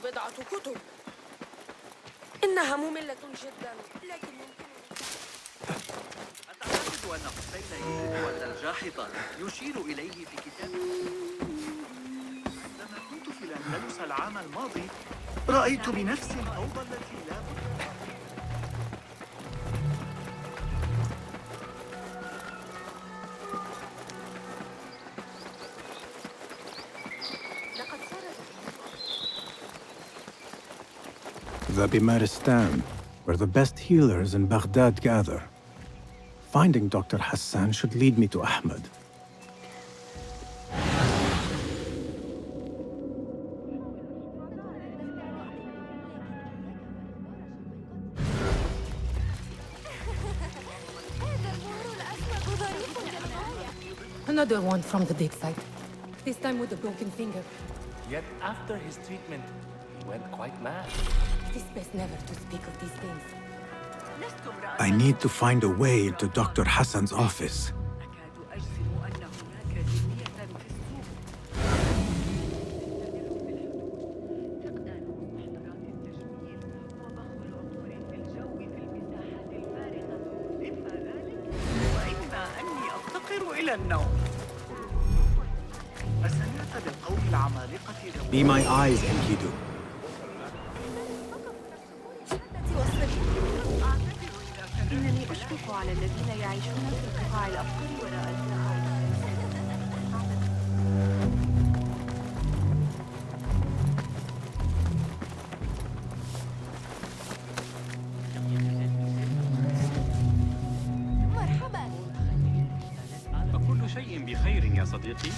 بضعة كتب. إنها مملة جدا، لكن أتعتقد أن حسين يدرك أن الجاحظ يشير إليه في كتابه. عندما كنت في الأندلس العام الماضي رأيت بنفسي الفوضى التي لا بد. The Bimaristan, where the best healers in Baghdad gather. Finding Dr. Hassan should lead me to Ahmed. Another one from the dig site. This time with a broken finger. Yet after his treatment, he went quite mad. It is best never to speak of these things. I need to find a way into Dr. Hassan's office. Be my eyes, Enkidu. إنني أشفق على الذين يعيشون في القطاع الأفقر وراء الزراعة. مرحبا. أكل شيء بخير يا صديقي؟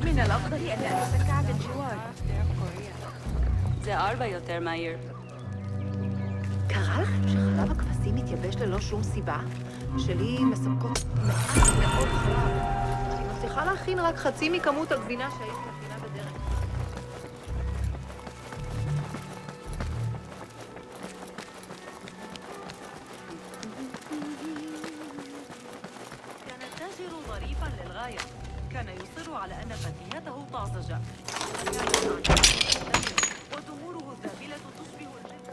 من الأفضل أن أتسكع بالجوار. זה ארבע יותר מהיר. קרה לכם שחלב הכבשים מתייבש ללא שום סיבה? שלי מספקות מעט מאוד חלב. אני מבטיחה להכין רק חצי מכמות הגבינה שהייתי מכינה בדרך. كان التاجر ظريفا للغاية. كان يصر على أن فتياته طازجة. ودموره الذابلة تشبه الجلد.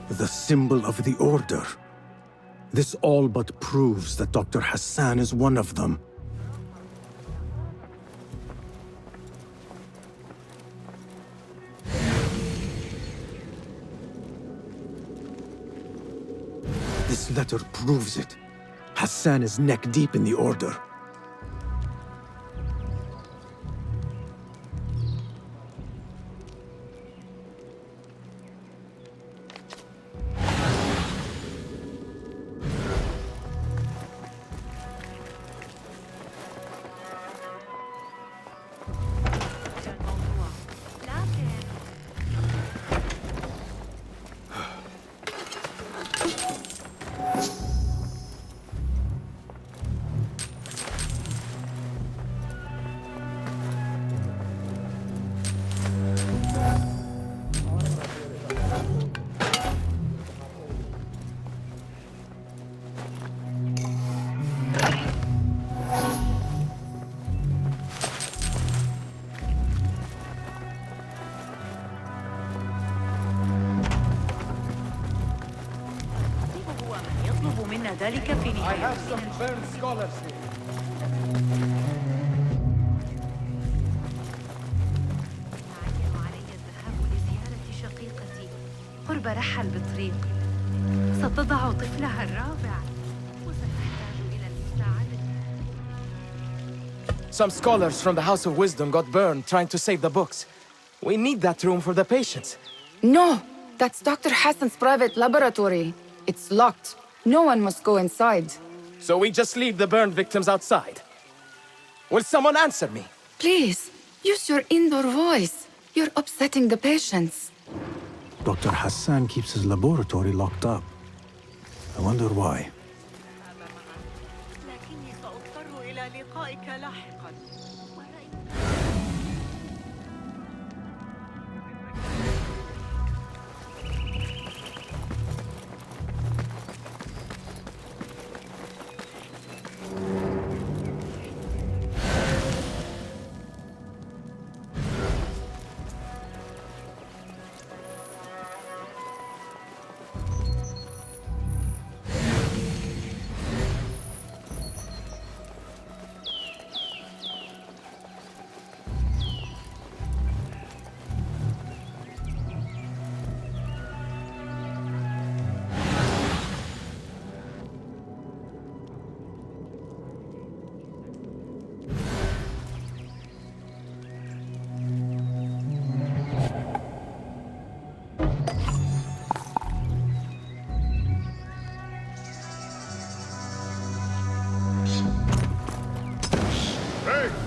The symbol of the Order. This all but proves that Dr. Hassan is one of them. This letter proves it. Hassan is neck deep in the Order. ذلك في I have some burned scholars here. تعين علي الذهاب لزيارة شقيقتي قرب رحل بالطريق. ستضع طفلها الرابع وستحتاج إلى المساعدة. Some scholars from the House of Wisdom got burned trying to save the books. We need that room for the patients. No, that's Dr. Hassan's private laboratory. It's locked. No one must go inside. So we just leave the burned victims outside. Will someone answer me? Please, use your indoor voice. You're upsetting the patients. Dr. Hassan keeps his laboratory locked up. I wonder why. لكني سأضطر إلى لقائك لاحقا.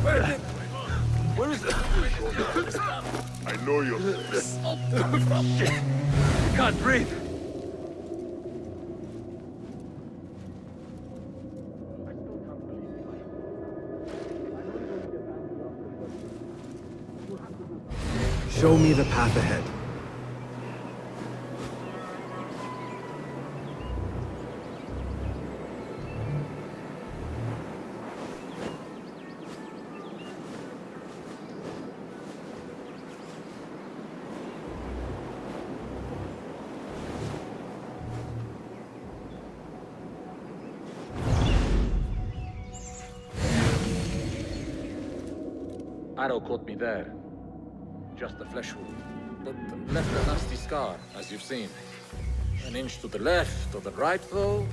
Where is it? I know you're... Shit! I can't breathe. Show me the path ahead. Arrow caught me there. Just a flesh wound, but left a nasty scar, as you've seen. An inch to the left or the right, though.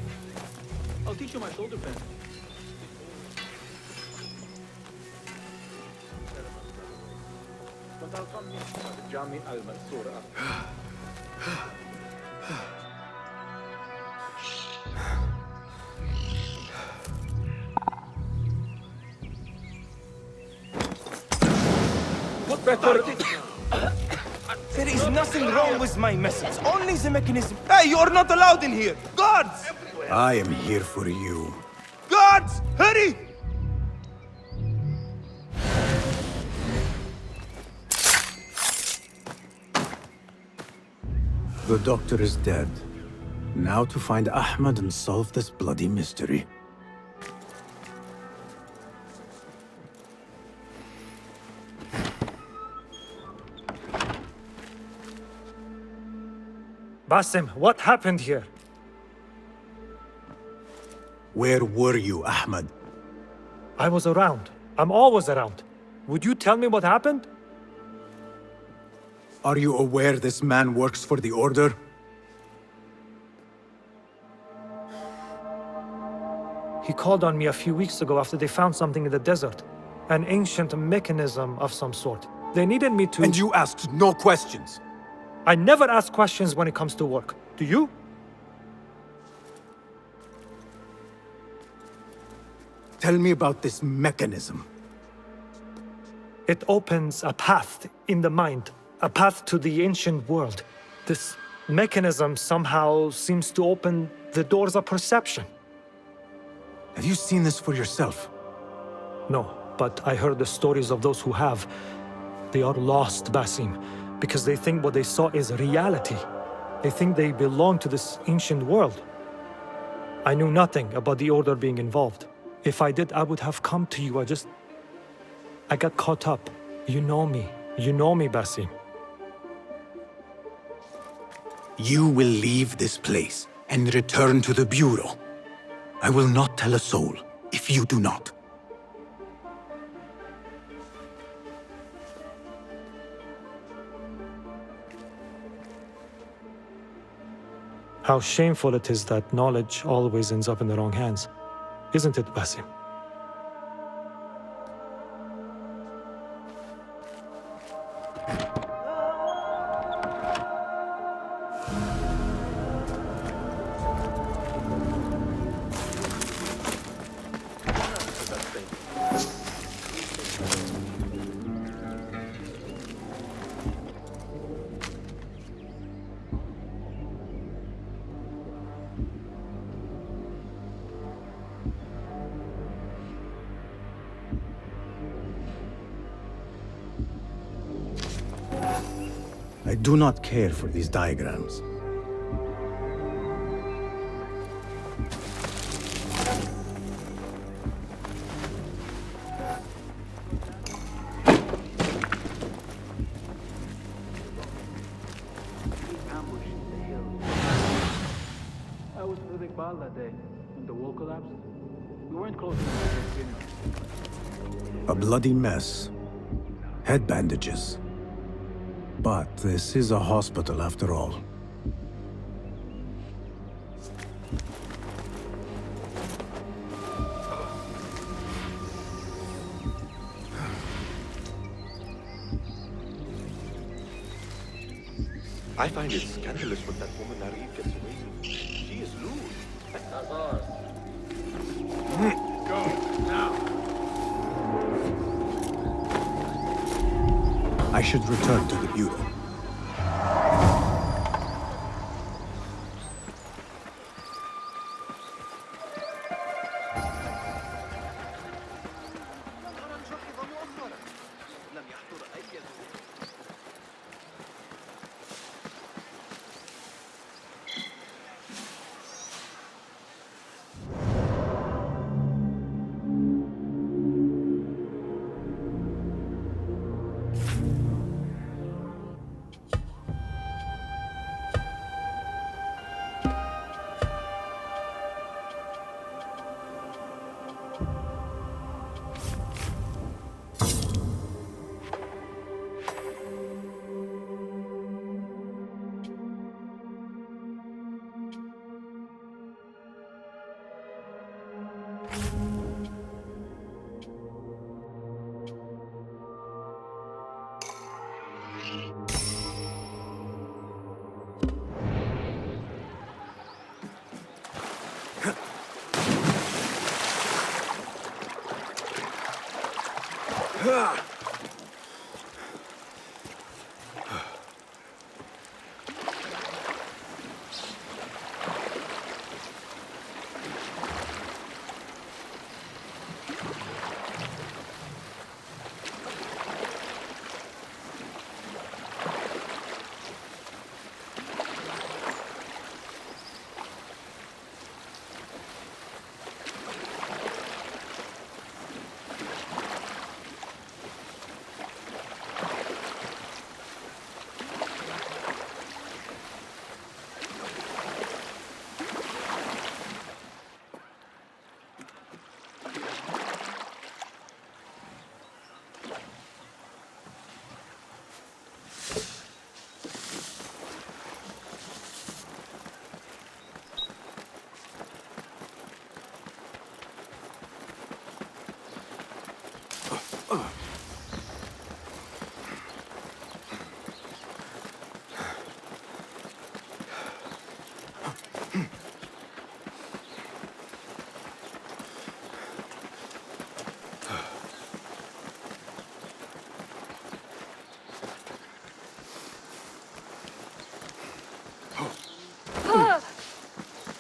I'll teach you my shoulder bend. But I'll come meet you at Jami al-Mansur after. What better? There is nothing wrong with my message. Only the mechanism. Hey, you are not allowed in here. Guards! I am here for you. Guards! Hurry! The doctor is dead. Now to find Ahmed and solve this bloody mystery. Basim, what happened here? Where were you, Ahmed? I was around. I'm always around. Would you tell me what happened? Are you aware this man works for the Order? He called on me a few weeks ago after they found something in the desert. An ancient mechanism of some sort. They needed me to... And you asked no questions? I never ask questions when it comes to work. Do you? Tell me about this mechanism. It opens a path in the mind, a path to the ancient world. This mechanism somehow seems to open the doors of perception. Have you seen this for yourself? No, but I heard the stories of those who have. They are lost, Basim, because they think what they saw is reality. They think they belong to this ancient world. I knew nothing about the Order being involved. If I did, I would have come to you. I got caught up. You know me. You know me, Basim. You will leave this place and return to the Bureau. I will not tell a soul if you do not. How shameful it is that knowledge always ends up in the wrong hands. Isn't it, Basim? I do not care for these diagrams. I was with Iqbal that day, when the wall collapsed. We weren't close enough to A bloody mess. Head bandages. But this is a hospital after all. I find it scandalous when that woman Arif gets away. She is lewd. That's ours. Go, now. should return to the Bureau.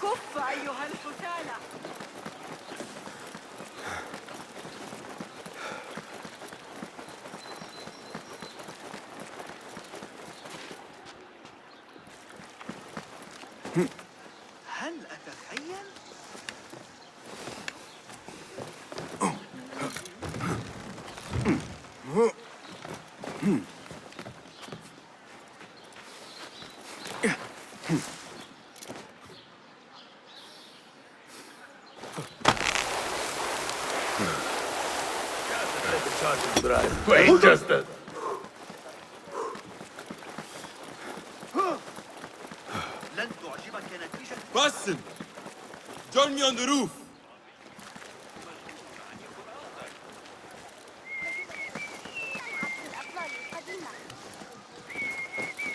كف أيها الفتالة. هل أتخيل؟ Wait, Justin. لن تعجبك نتيجة. Basim! Join me on the roof!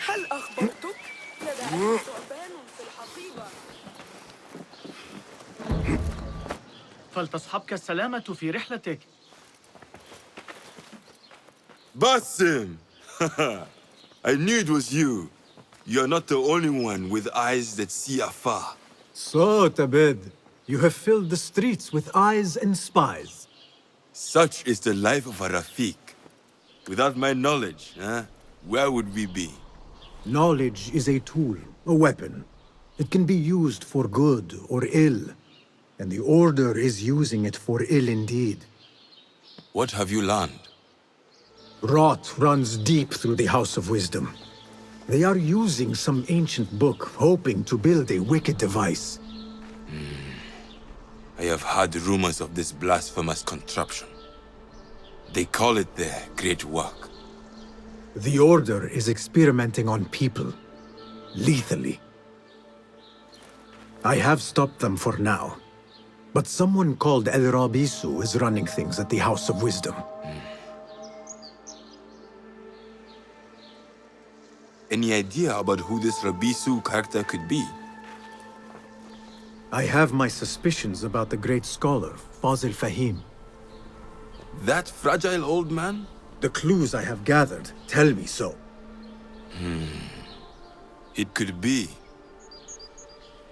هل أخبرتك؟ لدى ثعبان في الحقيبة. فلتصحبك السلامة في رحلتك. Basim! I knew it was you. You're not the only one with eyes that see afar. So, Tabed, you have filled the streets with eyes and spies. Such is the life of a Rafiq. Without my knowledge, where would we be? Knowledge is a tool, a weapon. It can be used for good or ill, and the Order is using it for ill indeed. What have you learned? Rot runs deep through the House of Wisdom. They are using some ancient book, hoping to build a wicked device. I have heard rumors of this blasphemous contraption. They call it their great work. The Order is experimenting on people, lethally. I have stopped them for now, but someone called El Rabisu is running things at the House of Wisdom. Any idea about who this Rabisu character could be? I have my suspicions about the great scholar, Fazil Fahim. That fragile old man? The clues I have gathered tell me so. It could be.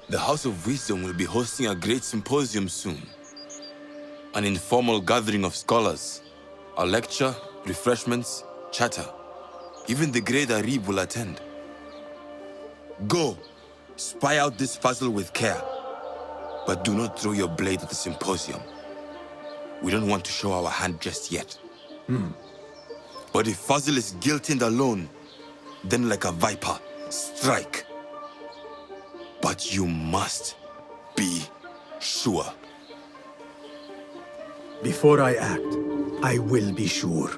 The House of Wisdom will be hosting a great symposium soon. An informal gathering of scholars. A lecture, refreshments, chatter. Even the great Arib will attend. Go, spy out this puzzle with care. But do not throw your blade at the symposium. We don't want to show our hand just yet. But if Fazil is guilty and alone, then like a viper, strike. But you must be sure. Before I act, I will be sure.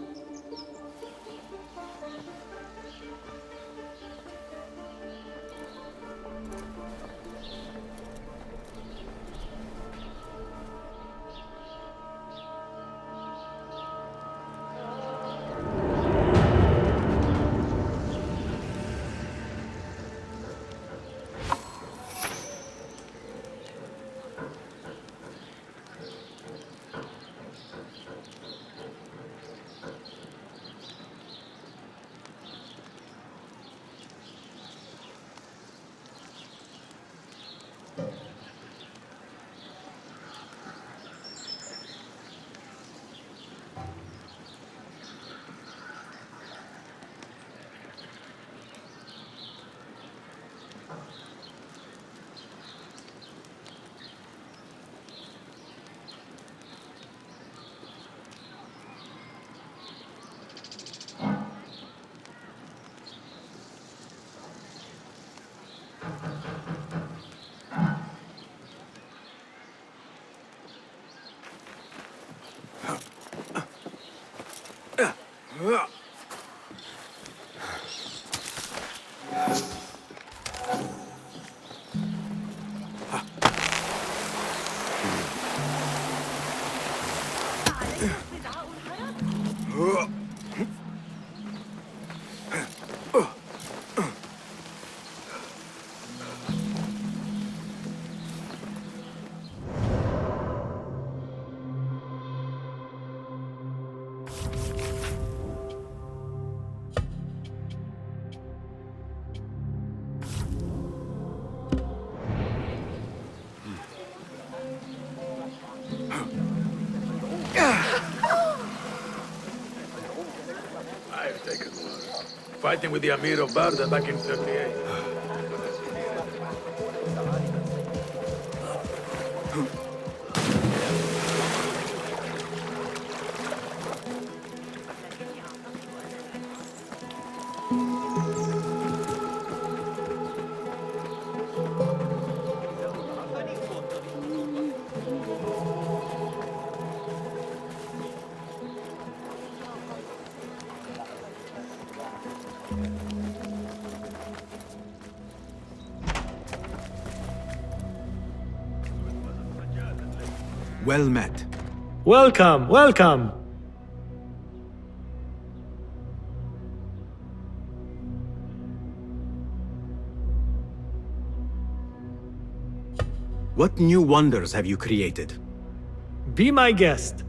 I've taken one. Fighting with the Amir of Barda back in 38. Well met. Welcome, welcome. What new wonders have you created? Be my guest.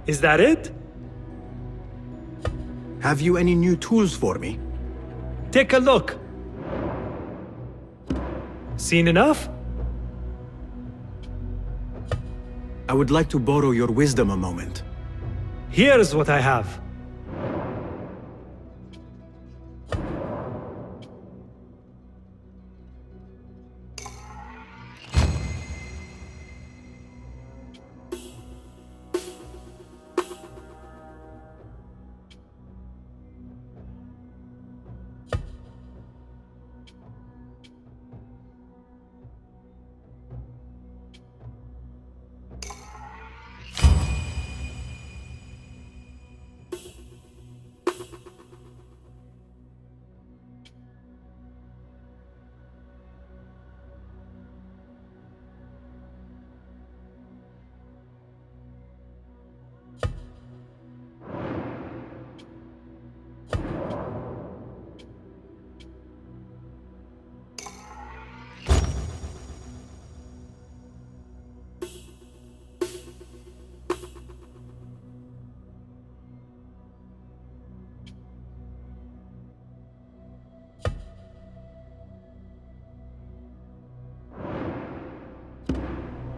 Is that it? Have you any new tools for me? Take a look. Seen enough? I would like to borrow your wisdom a moment. Here's what I have.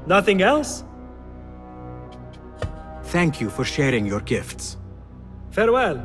Nothing else? Thank you for sharing your gifts. Farewell.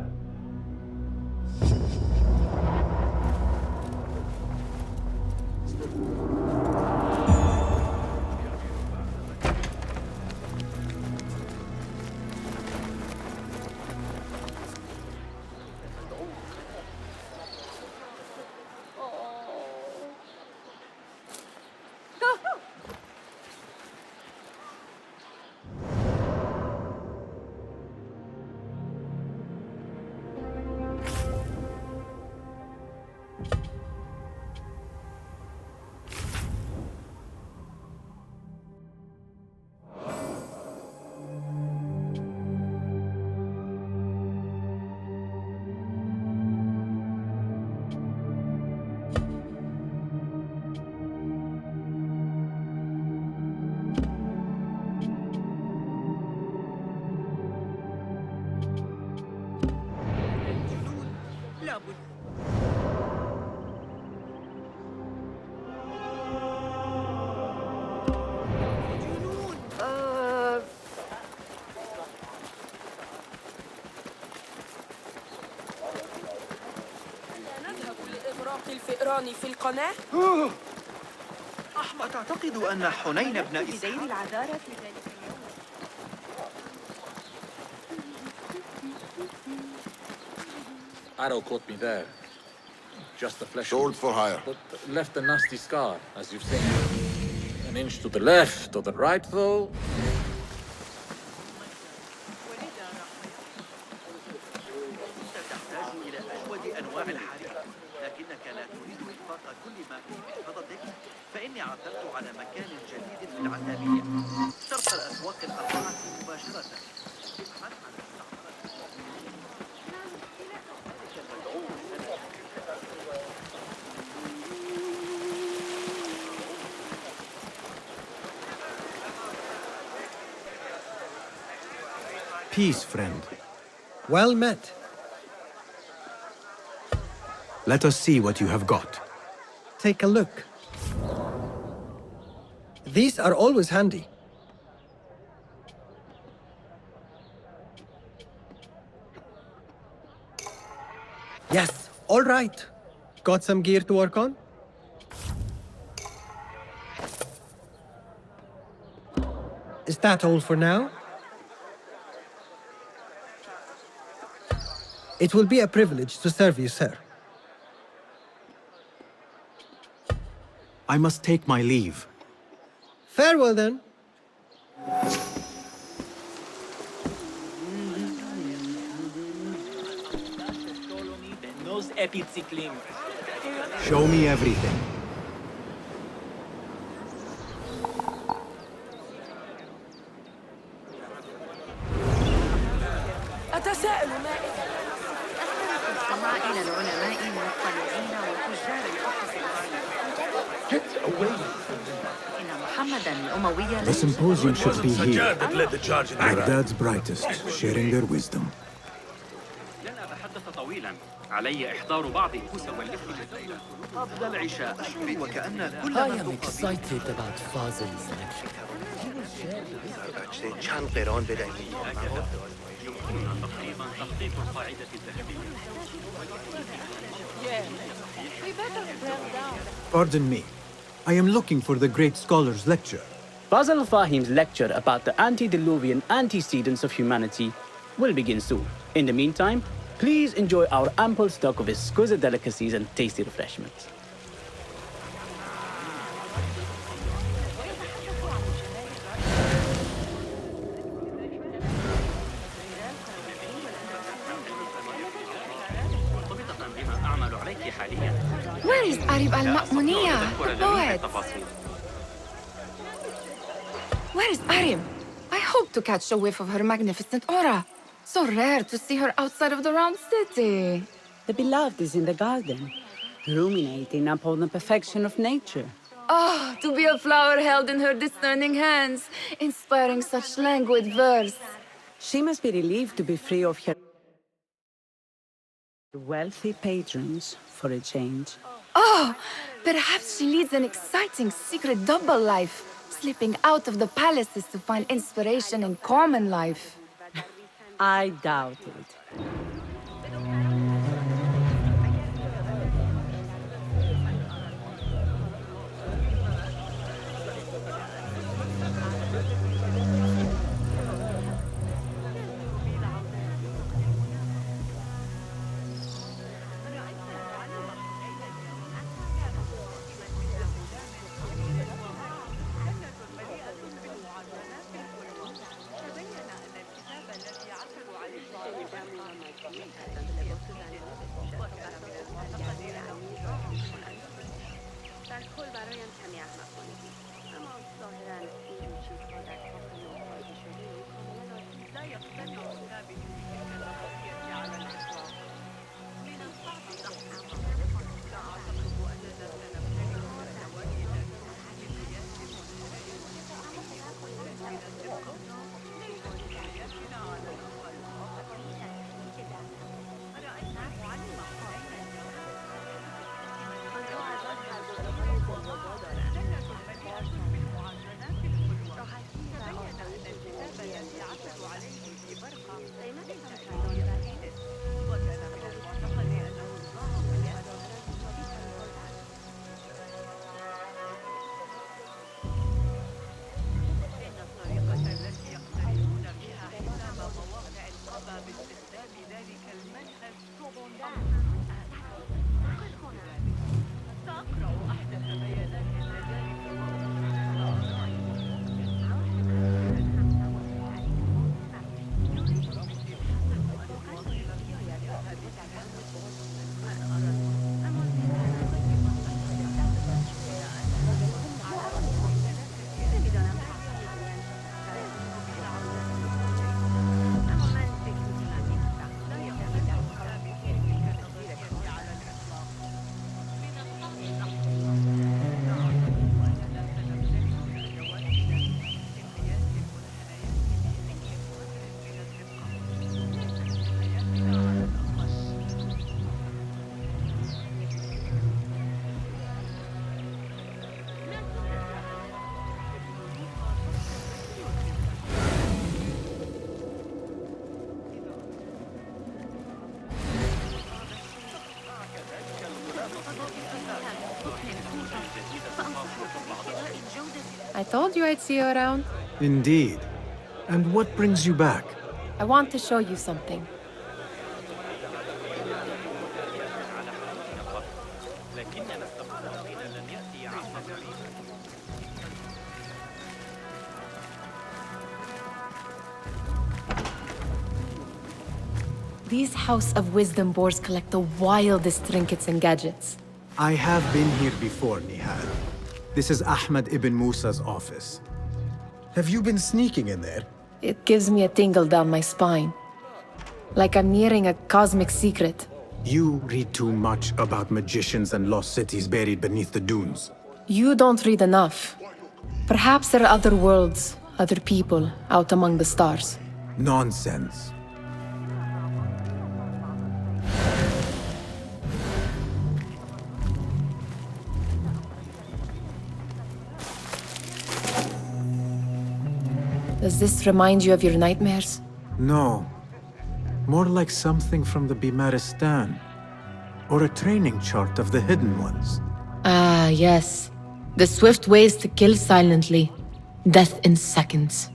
نذهب لإغراق الفئران في القناة؟ أحمق. أتعتقد أن حنين بن في دير العذارى في ذلك اليوم؟ Arrow caught me there. Just a flesh Sword wound, for hire. but left a nasty scar, as you've seen. An inch to the left, to the right, though. تحتاج إلى أجود أنواع الحرير، لكنك لا تريد إخفاق كل ما في محفظتك، فإني عثرت على مكان جديد في العتابية، شرق الأسواق الأربعة مباشرة. Peace, friend. Well met. Let us see what you have got. Take a look. These are always handy. Yes, all right. Got some gear to work on? Is that all for now? It will be a privilege to serve you, sir. I must take my leave. Farewell, then. Show me everything. أتساءل ما إذا استمع إلى العلماء المطلعين وتجار الحق في العالم. إن محمداً الأموي The symposium should be here. that led the charge in Baghdad's brightest, sharing their wisdom. لن أتحدث طويلا. علي إحضار بعض الكوس واللفت بالليلة قبل العشاء. أشعر وكأن كل I am excited about Fazil's lecture. يمكننا تقريبا تخطيط القاعدة الذهبية. Pardon me. I am looking for the great scholar's lecture. Fazil Fahim's lecture about the antediluvian antecedents of humanity will begin soon. In the meantime, please enjoy our ample stock of exquisite delicacies and tasty refreshments. Where is Arib al-Ma'muniya, the poet? Where is Arib? I hope to catch a whiff of her magnificent aura. So rare to see her outside of the round city. The beloved is in the garden, ruminating upon the perfection of nature. Oh, to be a flower held in her discerning hands, inspiring such languid verse. She must be relieved to be free of her wealthy patrons for a change. Oh, perhaps she leads an exciting secret double life. Slipping out of the palaces to find inspiration in common life. I doubt it. I told you I'd see you around. Indeed. And what brings you back? I want to show you something. These House of Wisdom boars collect the wildest trinkets and gadgets. I have been here before, Nihal. This is Ahmed ibn Musa's office. Have you been sneaking in there? It gives me a tingle down my spine. Like I'm nearing a cosmic secret. You read too much about magicians and lost cities buried beneath the dunes. You don't read enough. Perhaps there are other worlds, other people, out among the stars. Nonsense. Does this remind you of your nightmares? No. More like something from the Bimaristan. Or a training chart of the Hidden Ones. Ah, yes. The swift ways to kill silently. Death in seconds.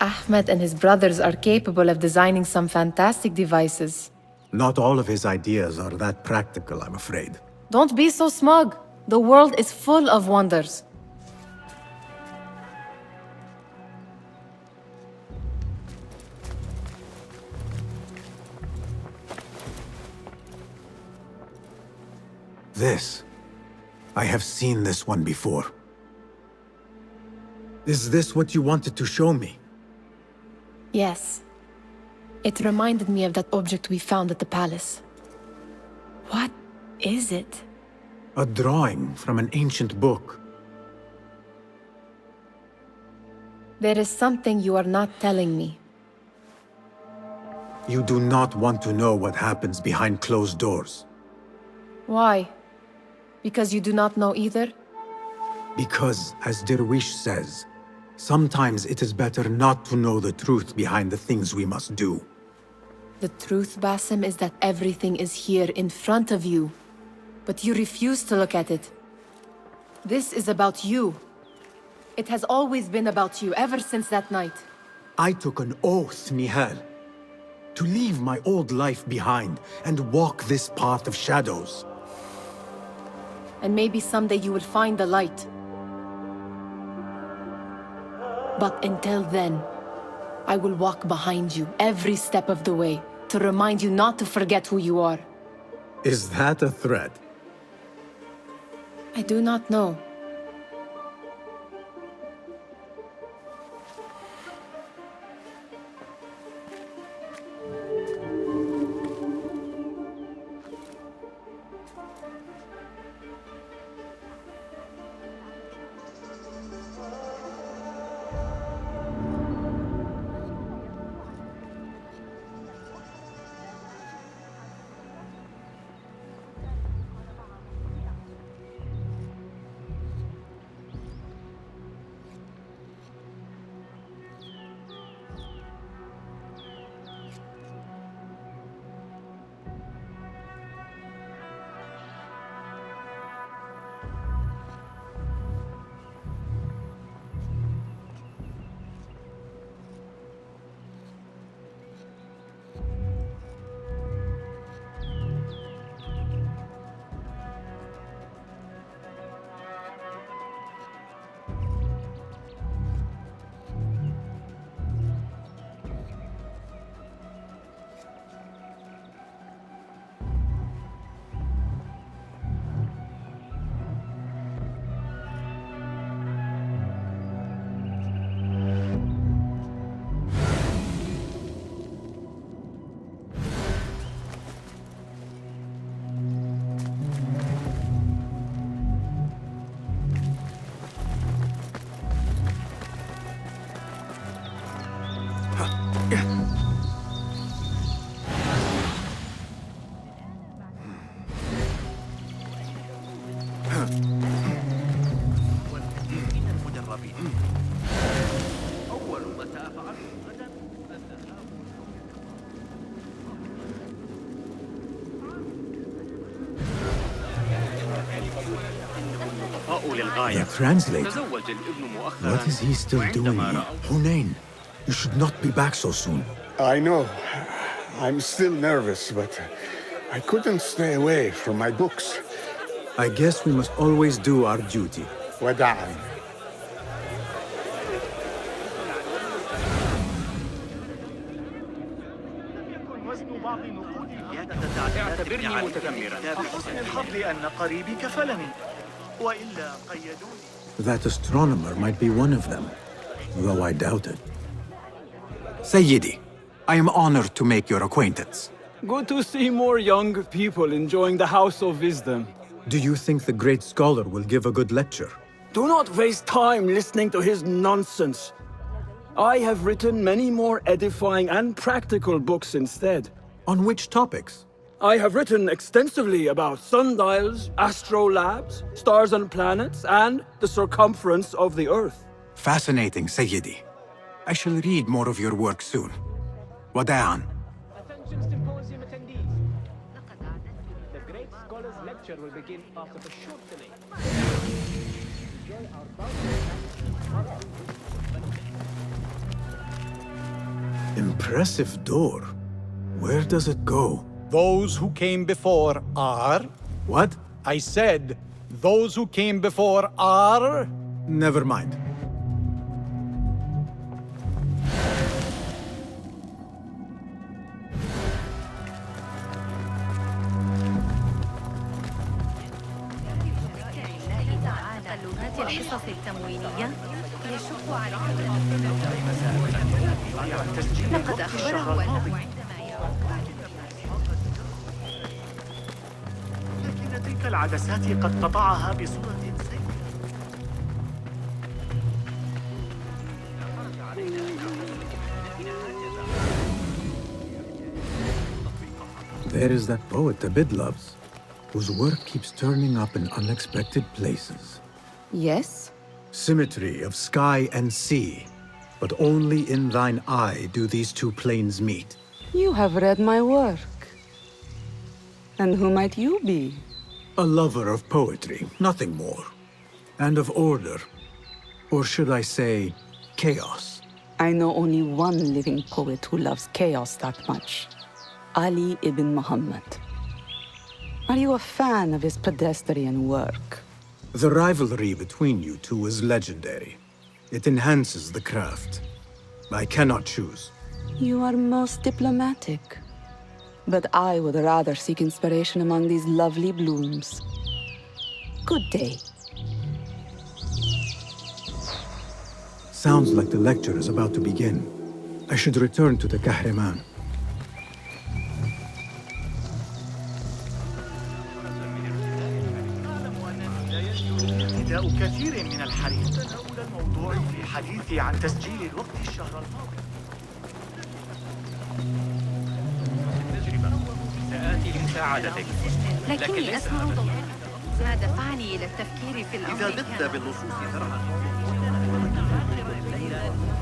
Ahmed and his brothers are capable of designing some fantastic devices. Not all of his ideas are that practical, I'm afraid. Don't be so smug. The world is full of wonders. This. I have seen this one before. Is this what you wanted to show me? Yes. It reminded me of that object we found at the palace. What is it? A drawing from an ancient book. There is something you are not telling me. You do not want to know what happens behind closed doors. Why? Because you do not know either? Because, as Derwish says, sometimes it is better not to know the truth behind the things we must do. The truth, Basim, is that everything is here in front of you. But you refuse to look at it. This is about you. It has always been about you, ever since that night. I took an oath, Nihal, to leave my old life behind and walk this path of shadows. And maybe someday you will find the light. But until then, I will walk behind you every step of the way to remind you not to forget who you are. Is that a threat? I do not know. The translator? What is he still doing here? Hunain, you should not be back so soon. I know. I'm still nervous, but I couldn't stay away from my books. I guess we must always do our duty. وداعا. اعتبرني متذمرا. فحسن الحظ أن قريبي كفلني وإلا قيدوني. That astronomer might be one of them, though I doubt it. Sayyidi, I am honored to make your acquaintance. Good to see more young people enjoying the House of Wisdom. Do you think the great scholar will give a good lecture? Do not waste time listening to his nonsense. I have written many more edifying and practical books instead. On which topics? I have written extensively about sundials, astrolabes, stars and planets, and the circumference of the Earth. Fascinating, Sayyidi. I shall read more of your work soon. Wada'an. Attention Symposium attendees. The great scholar's lecture will begin after a short delay. Enjoy our Impressive door. Where does it go? Those who came before are... What? I said, those who came before are... Never mind. الحصص التموينية يشق عليك لقد أخبره أنه عندما لكن تلك العدسات قد قطعها بصورة سيئة. There is that poet Abid loves, whose work keeps turning up in unexpected places. Yes? Symmetry of sky and sea, but only in thine eye do these two planes meet. You have read my work. And who might you be? A lover of poetry, nothing more. And of order. Or should I say, chaos. I know only one living poet who loves chaos that much. Ali ibn Muhammad. Are you a fan of his pedestrian work? The rivalry between you two is legendary. It enhances the craft. I cannot choose. You are most diplomatic. But I would rather seek inspiration among these lovely blooms. Good day. Sounds like the lecture is about to begin. I should return to the Kahraman. ابتداء كثير من الحريق. تناول الموضوع في حديثي عن تسجيل الوقت الشهر الماضي. سآتي لمساعدتك. لكني أسمع ضوء ما دفعني إلى التفكير في الأمر. إذا بدت بالنصوص ترعى.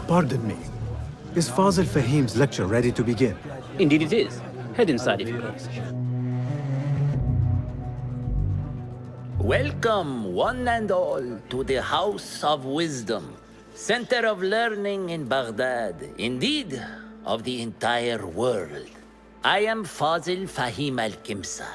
Pardon me. Is Fazil Fahim's lecture ready to begin? Indeed it is. Head inside if you please. Welcome, one and all, to the House of Wisdom, center of learning in Baghdad, indeed, of the entire world. I am Fazil Fahim al-Kimsa,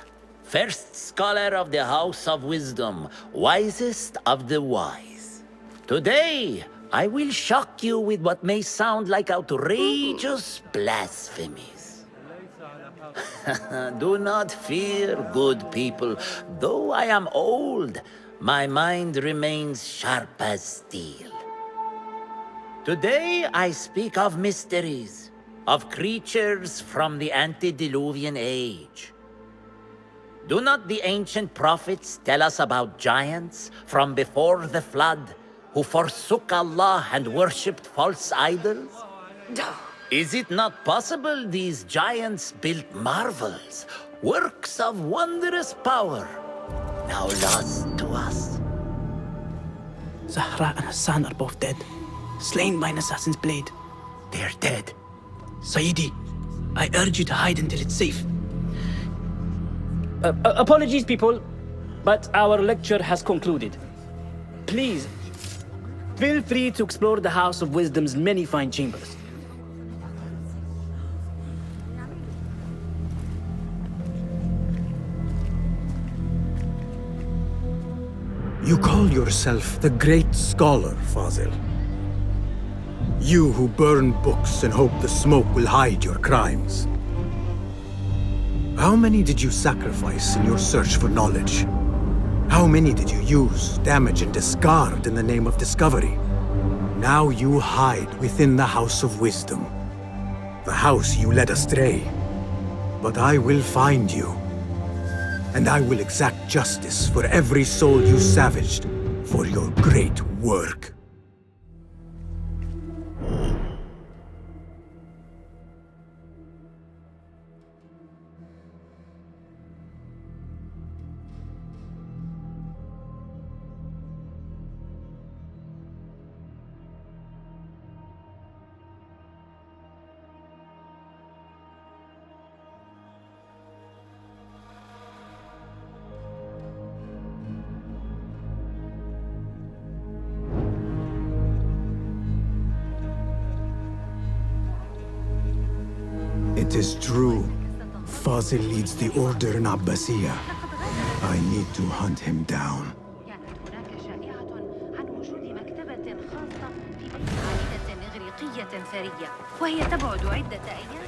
first scholar of the House of Wisdom, wisest of the wise. Today, I will shock you with what may sound like outrageous blasphemies. Do not fear, good people. Though I am old, my mind remains sharp as steel. Today I speak of mysteries, of creatures from the antediluvian age. Do not the ancient prophets tell us about giants from before the flood who forsook Allah and worshipped false idols? Is it not possible these giants built marvels, works of wondrous power, now lost to us? Zahra and Hassan are both dead, slain by an assassin's blade. They're dead. Sayyidi, I urge you to hide until it's safe. Apologies, people, but our lecture has concluded. Please, feel free to explore the House of Wisdom's many fine chambers. You call yourself the great scholar, Fazil. You who burn books and hope the smoke will hide your crimes. How many did you sacrifice in your search for knowledge? How many did you use, damage, and discard in the name of discovery? Now you hide within the House of Wisdom. The house you led astray. But I will find you. And I will exact justice for every soul you savaged for your great work. It is true. Fazil leads the order in Abbasiyah. I need to hunt him down. وهي تبعد عدة أيام.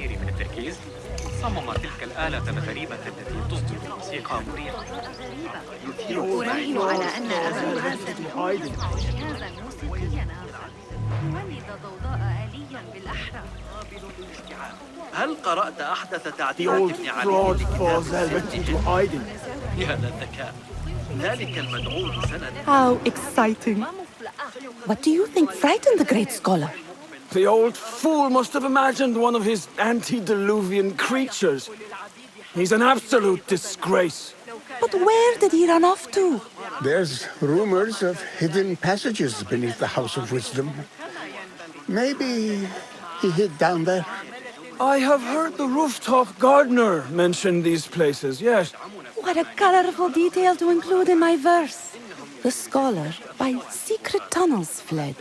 الكثير من التركيز، صمم تلك الآلة الغريبة التي تصدر موسيقى مريحة. أراهن على أن أباها سيكون جهازا موسيقيا آخر يولد ضوضاء آليا بالأحرى. هل قرأت أحدث تعديلات عليه لكتاب السيف؟ يا للذكاء، ذلك المدعو سند. How exciting. What do you think frightened the great scholar? The old fool must have imagined one of his antediluvian creatures. He's an absolute disgrace. But where did he run off to? There's rumors of hidden passages beneath the House of Wisdom. Maybe he hid down there. I have heard the rooftop gardener mention these places, yes. What a colorful detail to include in my verse. The scholar by secret tunnels fled,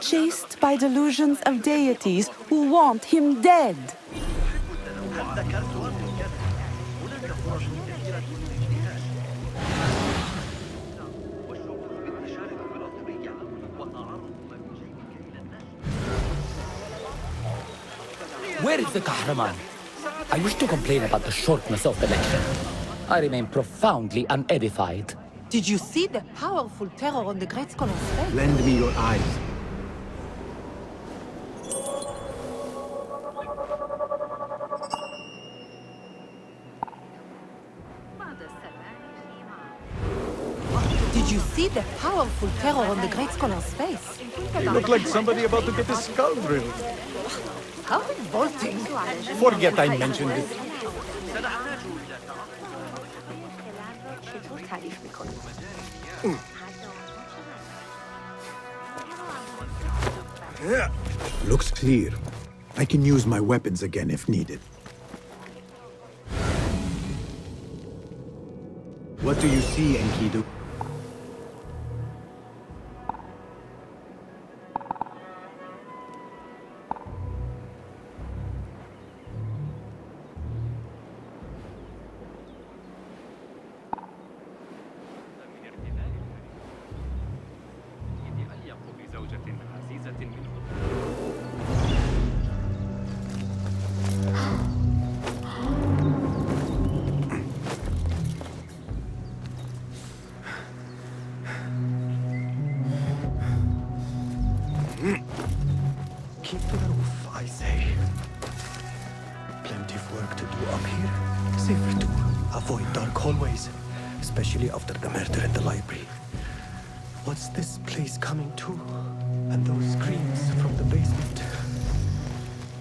chased by delusions of deities who want him dead. Where is the Kahraman? I wish to complain about the shortness of the lecture. I remain profoundly unedified. Did you see the powerful terror on the great scholar's face? Lend me your eyes. Did you see the powerful terror on the great scholar's face? He looked like somebody about to get his skull drilled. How revolting. Forget I mentioned it. Looks clear. I can use my weapons again if needed. What do you see, Enkidu? Keep to the roof, I say. Plenty of work to do up here. Safer to avoid dark hallways, especially after the murder in the library. What's this place coming to? And those screams from the basement.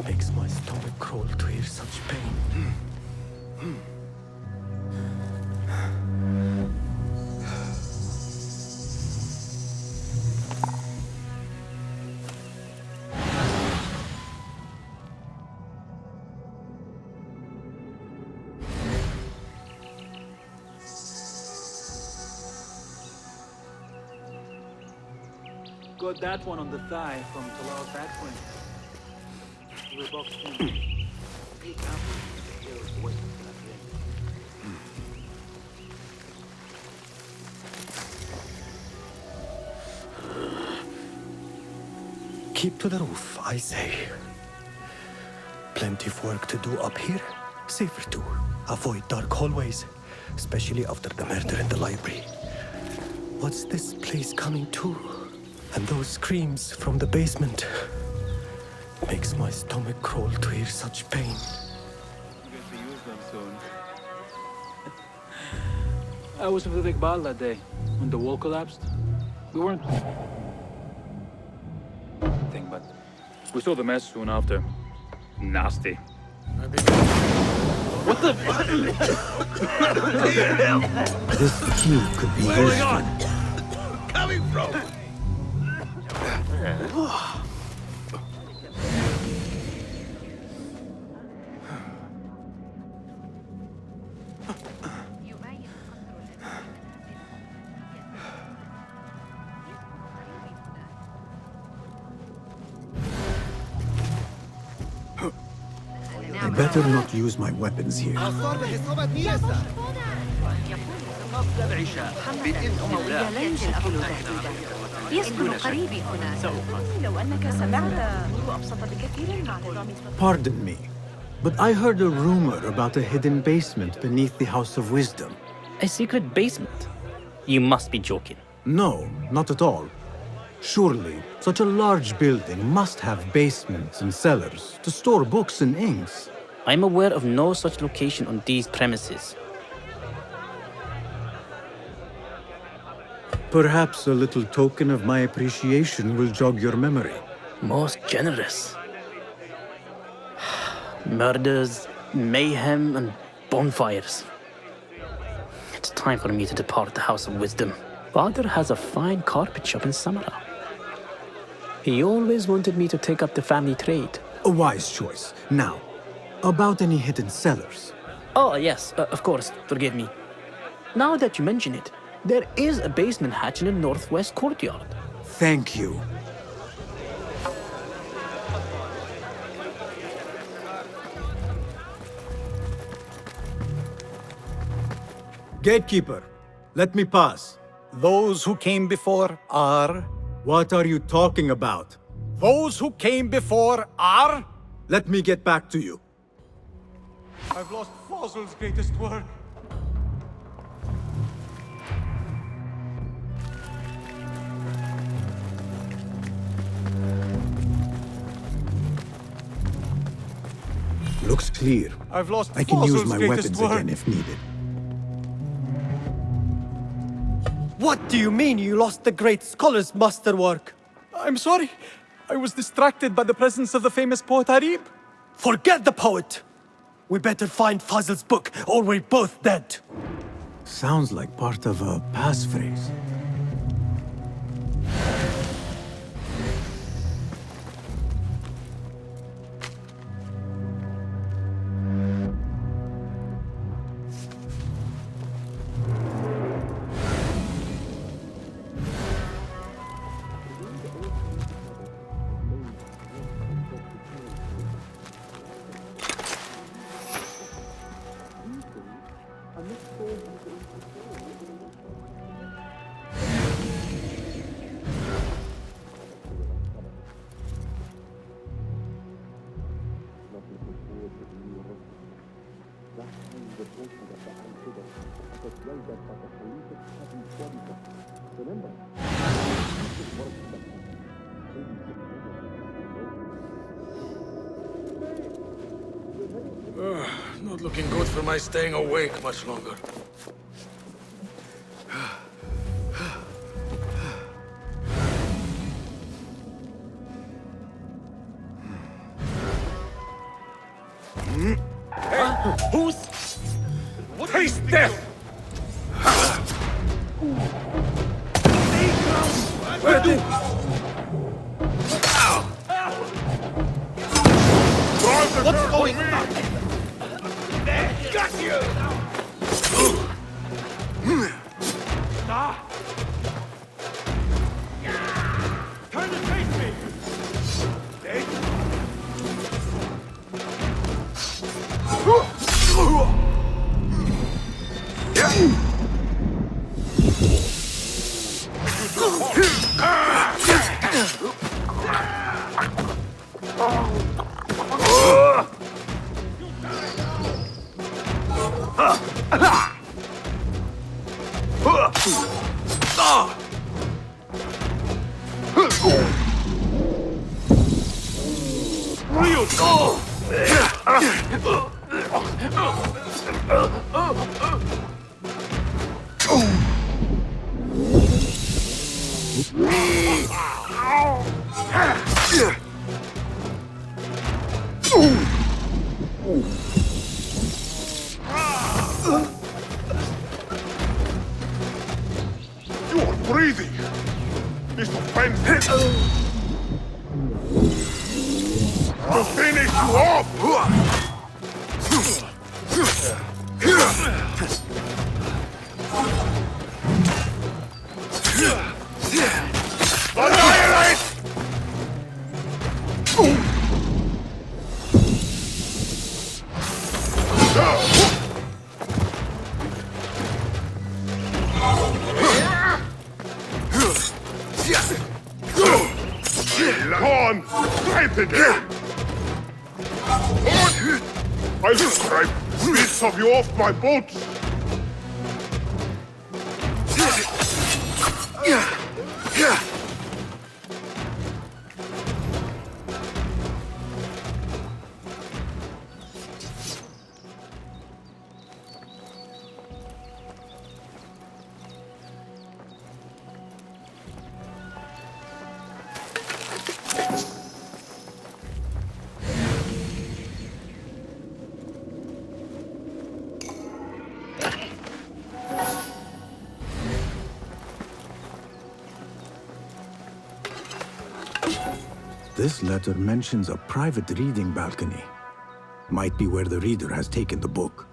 Makes my stomach crawl to hear such pain. Got that one on the thigh from Talal's backprint. We're boxed in. Keep to the roof, I say. Plenty of work to do up here. Safer to avoid dark hallways, especially after the murder in the library. What's this place coming to? And those screams from the basement. Makes my stomach crawl to hear such pain. I was with Iqbal that day, when the wall collapsed. We weren't... thing, but we saw the mess soon after. Nasty. What the... This key could be useful. Coming from? I better not use my weapons here. قبل العشاء بإذن الله. يسكن قريبي هنا. لو أنك سمعت أبسط بكثير مع نظام Pardon me. But I heard a rumor about a hidden basement beneath the House of Wisdom. A secret basement? You must be joking. No, not at all. Surely, such a large building must have basements and cellars to store books and inks. I'm aware of no such location on these premises. Perhaps a little token of my appreciation will jog your memory. Most generous. Murders, mayhem, and bonfires. It's time for me to depart the House of Wisdom. Father has a fine carpet shop in Samara. He always wanted me to take up the family trade. A wise choice. Now, about any hidden cellars. Oh, yes, of course, forgive me. Now that you mention it, there is a basement hatch in the northwest courtyard. Thank you. Gatekeeper, let me pass. Those who came before are... What are you talking about? Those who came before are... Let me get back to you. I've lost Fossil's greatest work. Looks clear. I've lost I can use Fossil's my greatest weapons work. again if needed. What do you mean you lost the great scholar's masterwork? I'm sorry. I was distracted by the presence of the famous poet Arib. Forget the poet! We better find Fazl's book, or we're both dead. Sounds like part of a passphrase. Not looking good for my staying awake much longer. Who's... Taste death! What's going on? Got you! Turn to face me! You're breathing! This offense! I'll finish you off! Annihilate! Go on! Strengthen him! I'll scrape bits of you off my boots! This letter mentions a private reading balcony. Might be where the reader has taken the book.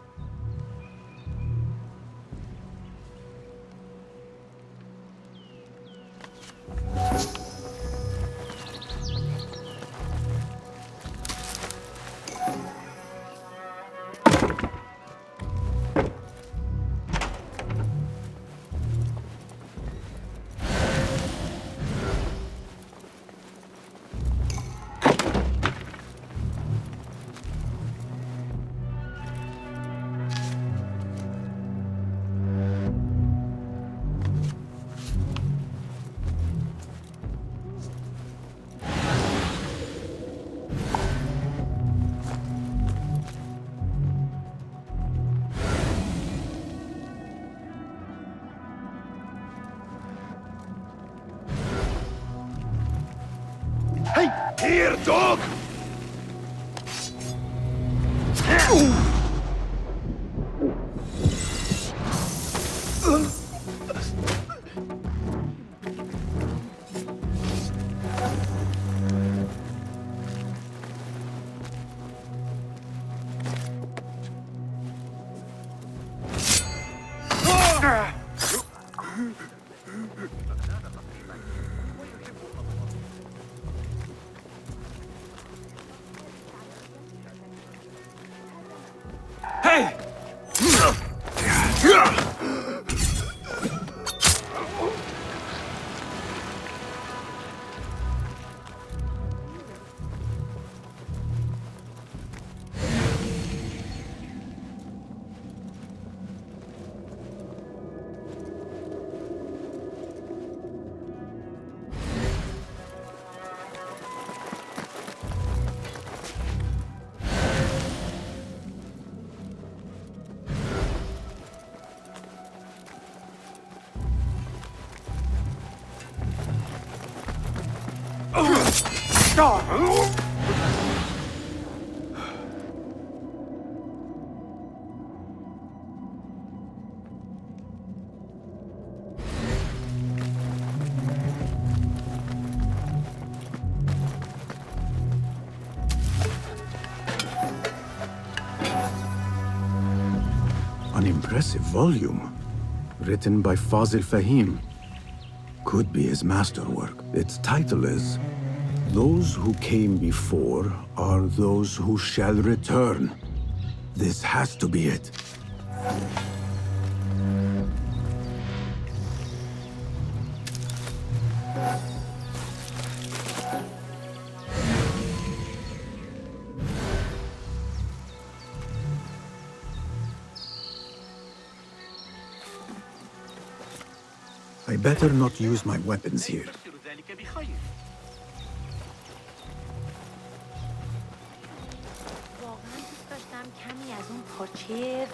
Hey, here, dog! Hey! An impressive volume, written by Fazil Fahim. Could be his masterwork. Its title is, "Those who came before are those who shall return." This has to be it. I better not use my weapons here. واقعا دوست داشتم کمی از اون پاچه